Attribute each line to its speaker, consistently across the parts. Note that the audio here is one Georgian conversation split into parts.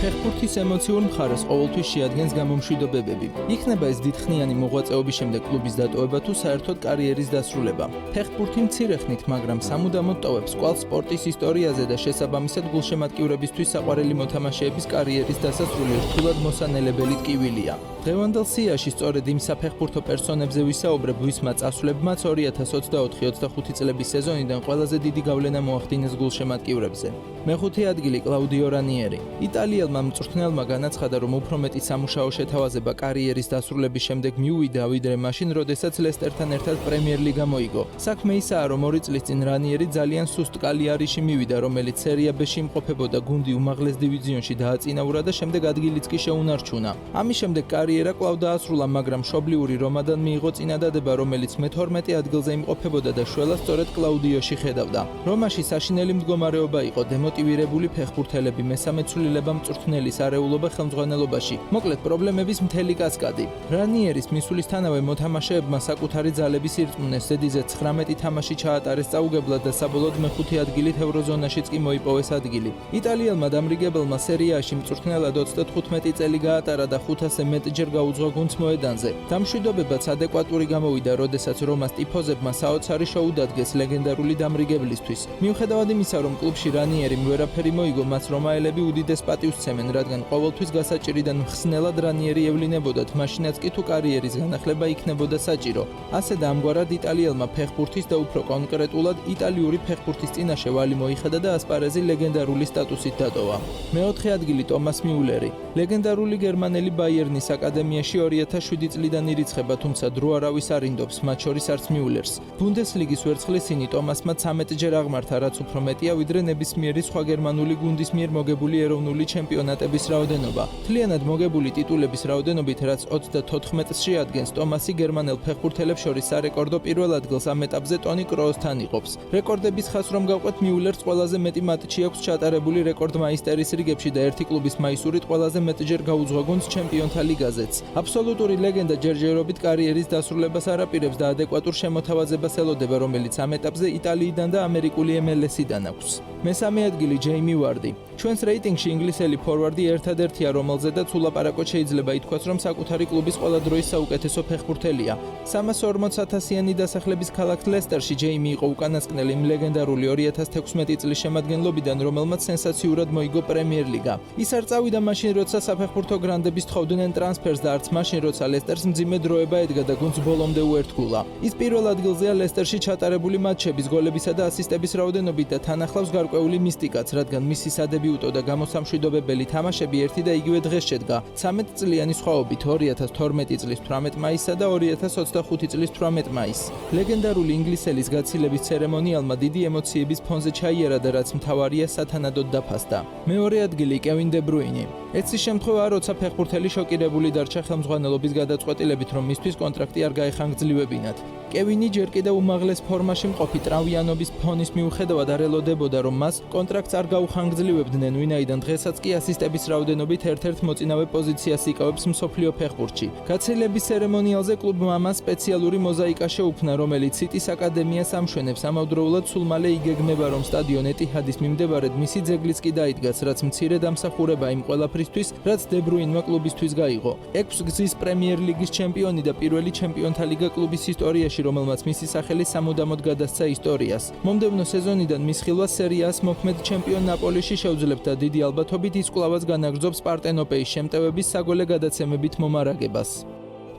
Speaker 1: ფეხბურთის ემოციურ მხარეს ყოველთვის შეადგენს გამომშვიდობებები. იქნება ეს დიდხნიანი მოღვაწეობის შემდეგ კლუბის დატოვება თუ საერთოდ კარიერის დასრულება. ფეხბურთი მცირე ხნით, მაგრამ სამუდამოდ ტოვებს კვალს სპორტის ისტორიაზე და შესაბამისად გულშემატკივრებისთვის საყვარელი მოთამაშეების კარიერის დასასრული რთულად მოსანელებელი ტკივილია. დღევანდელ სიაში სწორედ იმ საფეხბურთო პერსონებზე ვისაუბრებ, ვისმა წასვლებმაც 2024-25 წლების სეზონიდან ყველაზე დიდი გავლენა მოახდინეს გულშემატკივრებზე. მეხუთე ადგილი კლაუდიო რანიერი. იტალიელმა მწვრთნელმა განაცხადა, რომ უფრო მეტი სამუშაო შეთავაზება კარიერის დასრულების შემდეგ მიუვიდა, ვიდრე მაშინ, როდესაც ლესტერთან ერთად პრემიერ ლიგა მოიგო. საქმე ისაა, რომ 2 წლის წინ რანიერი ძალიან სუსტ კალიარიში მივიდა, რომელიც სერია B-ში იმყოფებოდა, გუნდი უმაღლეს დივიზიონში დააწინაურა და შემდეგ ადგილიც კი შეუნარჩუნა. ამის შემდეგ კარიერა კვლავ დაასრულა, მაგრამ მშობლიური რომადან მიიღო წინადადება, რომელიც მე-12 ადგილზე იმყოფებოდა და შველა სწორედ კლაუდიოში ხედავდა. რომაში საშინელი მდგომარეობა იყო, დემოტივირებული ფეხბურთელები, მესამე ცვლილება მწვრთნელის არეულობა ხელმძღვანელობაში. მოკლედ პრობლემების მთელი კასკადი. რანიერის მისვლისთანავე მოთამაშეებმა საკუთარი ძალების ირწმუნეს, ზედიზე 19 თამაში ჩაატარეს წაუგებლად და საბოლოოდ მეხუთე ადგილით ევროზონაშიც კი მოიპოვეს ადგილი. იტალიელმა დამრიგებელმა სერიაში მწვრთნელად 35 წელი გაატარა და 500-ზე მეტჯერ გაუძღვა გუნდს მოედანზე. დამშვიდობებაც ადეკვატური გამოვიდა, როდესაც რომას ტიფოზებმა საოცარი შოუ დადგეს ლეგენდარული დამრიგებლისთვის. მიუხედავად იმისა, რომ კლუბში რანიერიმ ვერაფერი მოიგო, მას რომაელები უდიდეს პატივს სცემენ, რადგან ყოველთვის გასაჭირიდან მხსნელად რანიერი ევლინებოდათ, მაშინაც კი თუ კარიერის განახლება იქნებოდა საჭირო. ასე და ამგვარად იტალიელმა ფეხბურთის და უფრო კონკრეტულად იტალიური ფეხბურთის წინაშე ვალი მოიხადა და ასპარეზი ლეგენდარული სტატუსით დატოვა. მეოთხე ადგილი ტომას მიულერი. ლეგენდარული გერმანელი ბაიერნის აკადემიაში 2007 წლიდან ირიცხება, თუმცა დრო არავის არ ინდობს, მათ შორის არც მიულერს. ბუნდესლიგის ვერცხლისინი ტომასმა 13ჯერ აღმართა, რაც უფრო მეტია, ვიდრე ნებისმიერი სხვა გერმანული გუნდის მიერ მოგებული ეროვნული ჩემპიონატების რაოდენობა. მთლიანად მოგებული ტიტულების რაოდენობით, რაც 34-ს შეადგენს, ტომასი გერმანელ ფეხბურთელებს შორის სარეკორდო პირველ ადგილს ამ ეტაპზე ტონი კროოსთან იყოფს. რეკორდების ხაზს რომ გავყვეთ, მიულერს ყველაზე მეტი მატჩი აქვს ჩატარებული რეკორდმაისტერის რიგებში და ერთი კლუბის მაისურით ყველაზე მეტჯერ გაუძღვა გუნდს ჩემპიონთა ლიგაზეც. აბსოლუტური ლეგენდა ჯერჯერობით კარიერის დასრულებას არ აპირებს და ადეკვატურ შემოთავაზებას ელოდება, რომელიც ამ ეტაპზე იტალიიდან და ამერიკული MLS-დან აქვს. მესამე ადგილი ჯეიმი ვარდი. ჩვენს რეიტინგში ინგლისელი ფორვარდი ერთადერთია, რომელზედაც ულაპარაკოდ შეიძლება ითქვას, რომ საკუთარი კლუბის ყველა დროის საუკეთესო ფეხბურთელია. 340,000-იანი დასახლების ქალაქ ლესტერში ჯეიმი იყო უკანასკნელი იმ ლეგენდარული 2016 წლის შემადგენლობიდან, რომელმაც სენსაციურად მოიგო პრემიერ ლიგა. ის არ წავიდა მაშინ, როცა საფეხბურთო გრანდების თხოვდნენ ტრანსფერს და არც მაშინ, როცა ლესტერს მძიმე დროება ედგა და გუნდს ბოლომდე უერთგულა. ის პირველ ადგილზეა ლესტერში ჩატარებული მატჩების, გოლებისა და ასისტების რაოდენობით და თან ახლავს გარკვეული მისტიკაც, რადგან მისი სადებიუტო და გამოსამშვიდობებელი თამაშები ერთი და იგივე დღეს შედგა. 13 წლიანი სხვაობით 2012 წლის 18 მაისსა და 2025 წლის 18 მაისს. ლეგენდარული ინგლისელის გაცილების ცერემონიალმა დიდი ემოციების ფონზე ჩაიარა და რაც მთავარია, სათანადოდ დაფასდა. მეორე ადგილი კევინ დე ბრუინი. ეცის შემთხვევაა, როცა ფეხბურთელი შოკირებული დარჩა ხელმძღვანელობის გადაწყვეტილებით, რომ მისთვის კონტრაქტი არ გაეხანგრძლივებინათ. კევინი ჯერ კიდევ უმაღლეს ფორმაში მყოფი ტრავიანობის ფონის მიუხედავად არ ელოდებოდა, რომ მას კონტრაქტს არ გაუხანგრძლივებდნენ, ვინაიდან დღესაც კი ასისტების რაოდენობით ერთ-ერთ მოწინავე პოზიციას იკავებს მსოფლიო ფეხბურთში. გაცილების ცერემონიალზე კლუბმა მას სპეციალური მოზაიკა შეუქმნა, რომელიც სიტის აკადემიას ამშვენებს. ამავდროულად სულ მალე იგეგმება, რომ სტადიონ ეტიჰადის მიმდებარედ მისი ძეგლიც კი დაიდგას, რაც მცირე დამსახურება იმ ყველაფრისთვის, რაც დე ბრუინმა კლუბისთვის გაიღო. 6 გზის პრემიერ ლიგის ჩემპიონი და პირველი ჩემპიონთა ლიგა კლუბის ისტორიაში, რომელმაც მისი სახელი სამუდამოდ გადასცა ისტორიას. მომდევნო სეზონიდან მის ხილვას სერიას მოქმედ ჩემპიონ ნაპოლიში შეუძლებდა და დიდი ალბათობით ის კვლავაც განაგრძობს პარტენოპეის შემტევების საგოლე გადაცემებით მომარაგებას.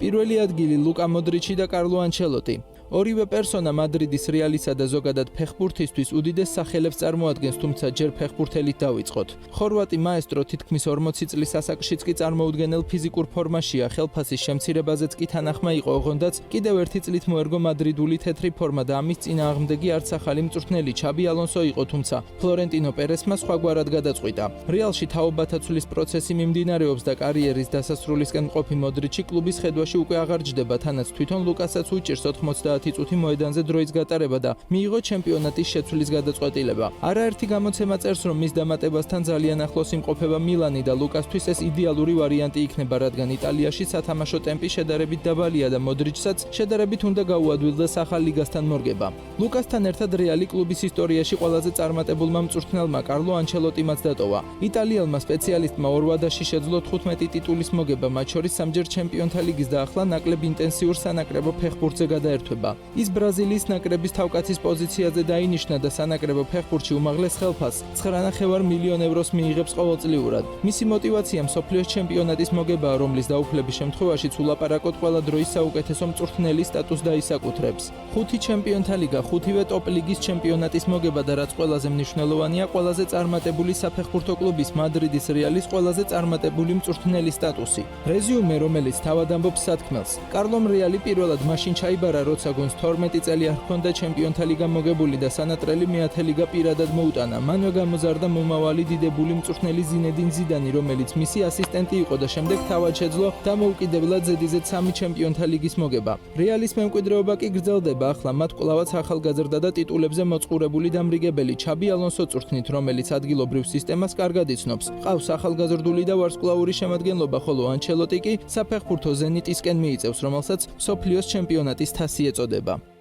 Speaker 1: პირველი ადგილი ლუკა მოდრიჩი და კარლო ანჩელოტი. ორივე პერსონა მადრიდის რეალისა და ზოგადად ფეხბურთისთვის უდიდეს სახელებს წარმოადგენს, თუმცა ჯერ ფეხბურთელით დავიწყოთ. ხორვატი მაესტრო თითქმის 40 წლის ასაკშიც კი წარმოუდგენელ ფიზიკურ ფორმაშია, ხელფასის შემცირებაზეც კი თანახმა იყო, ოღონდაც კიდევ ერთი წლით მოერგო მადრიდული თეთრი ფორმა და ამის წინააღმდეგი არც ახალი მწვრთნელი ჩაბი ალონსო იყო, თუმცა ფლორენტინო პერესმა სხვაგვარად გადაწყვიტა. რეალში თაობათა ცვლის პროცესი მიმდინარეობს და კარიერის დასასრულისკენ მყოფი მოდრიჩი კლუბის ხედვაში უკვე აღარ ჯდება, თანაც თვითონ ლუკასაც უჭირს 90 30 წუთი მოედანზე დროის გატარება და მიიღო ჩემპიონატის შეცვლის გადაწყვეტილება. არაერთი გამოცემა წერს, რომ მის დამატებასთან ძალიან ახლოს იმყოფება მილანი და ლუკასთვის ეს იდეალური ვარიანტი იქნება, რადგან იტალიაში სათამაშო ტემპი შედარებით დაბალია და მოდრიჩსაც შედარებით უნდა გაუადვილდეს ახალ ლიგასთან მორგება. ლუკასთან ერთად რეალი კლუბის ისტორიაში ყველაზე წარმატებულმა მწვრთნელმა კარლო ანჩელოტიმაც დატოვა. იტალიელმა სპეციალისტმა ორ ვადაში შეძლო 15 ტიტულის მოგება, მათ შორის სამჯერ ჩემპიონთა ლიგის და ახლა ნაკლებ ინტენსიურ სანაკრებო ფეხბურთზე გადაერთვება. ის ბრაზილიის ნაკრების თავკაცის პოზიციაზე დაინიშნა და სანაკრებო ფეხბურთში უმაღლეს ხელფასს 9,5 მილიონ ევროს მიიღებს ყოველწლიურად. მისი мотиваცია მსოფლიოს ჩემპიონატის მოგებაა, რომლის დაუფლების შემთხვევაში ულაპარაკოთ ყველა დროის საუკეთესო მწვრთნელის სტატუსს დაისაკუთრებს. 5 ჩემპიონთა ლიგა, 5-ვე ტოპ ლიგის ჩემპიონატის მოგება და რაც ყველაზე მნიშვნელოვანია, ყველაზე წარმატებული საფეხბურთო კლუბის მადრიდის რეალის ყველაზე წარმატებული მწვრთნელის სტატუსი. რეზიუმე, რომელიც თავად ამბობს სათქმელს. კარლომ რეალი პირველად მაშინ ჩაიბარა, როცა გუნდს 12 წელი არ ჰქონდა ჩემპიონთა ლიგა მოგებული და სანატრელი მეათე ლიგა პირადად მოუტანა. მანვე გამოზარდა მომავალი დიდებული მწვრთნელი ზინედინ ზიდანი, რომელიც მისი ასისტენტი იყო და შემდეგ თავად შეძლო დამოუკიდებლად ზედიზედ 3 ჩემპიონთა ლიგის მოგება. რეალის მემკვიდრეობა კი გრძელდება, ახლა მათ კვლავაც ახალგაზრდა და ტიტულებზე მოწყურებული დამრიგებელი ჩაბი ალონსო წვრთნით, რომელიც ადგილობრივ სისტემას კარგად იცნობს. ყავს ახალგაზრდული და ვარსკვლავური შემადგენლობა, ხოლო ანჩელოტი კი საფეხბურთო ზენიტისკენ მიიწევს, რომელსაც მსოფლიოს ჩემპიონატის თასი ეწოდება.